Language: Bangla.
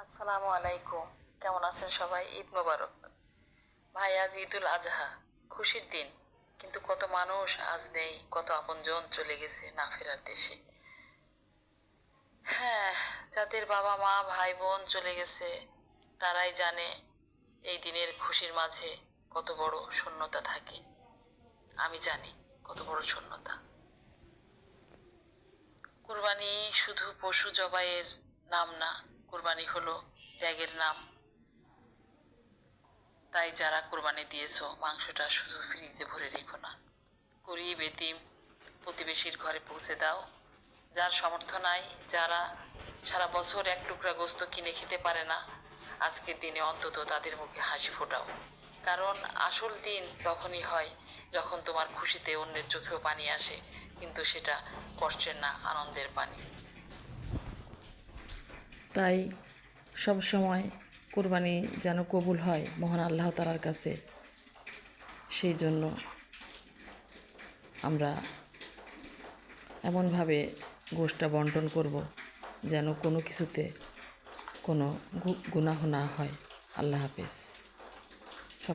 আসসালামু আলাইকুম। কেমন আছেন সবাই? ঈদ মোবারক। ভাই, আজ ঈদুল আজহা, খুশির দিন। কিন্তু কত মানুষ আজ নেই, কত আপনজন চলে গেছে না ফেরার দেশে। হ্যাঁ, যাদের বাবা মা ভাই বোন চলে গেছে তারাই জানে এই দিনের খুশির মাঝে কত বড় শূন্যতা থাকে। আমি জানি কত বড় শূন্যতা। কুরবানি শুধু পশু জবাইয়ের নাম না, কুরবানি হলো ত্যাগের নাম। তাই যারা কোরবানি দিয়েছো, মাংসটা শুধু ফ্রিজে ভরে রেখো না, গরিব এতিম প্রতিবেশীর ঘরে পৌঁছে দাও। যার সামর্থ্য নাই, যারা সারা বছর এক টুকরা গোস্ত কিনে খেতে পারে না, আজকের দিনে অন্তত তাদের মুখে হাসি ফোটাও। কারণ আসল দিন তখনই হয় যখন তোমার খুশিতে অন্যের চোখেও পানি আসে, কিন্তু সেটা কষ্টের না, আনন্দের পানি। তাই সব সময় কোরবানি যেন কবুল হয় মহান আল্লাহ তাআলার কাছে, সেই জন্য আমরা এমনভাবে গোশটা বন্টন করব যেন কোনো কিছুতে কোনো গুনাহ না হয়। আল্লাহ হাফেজ।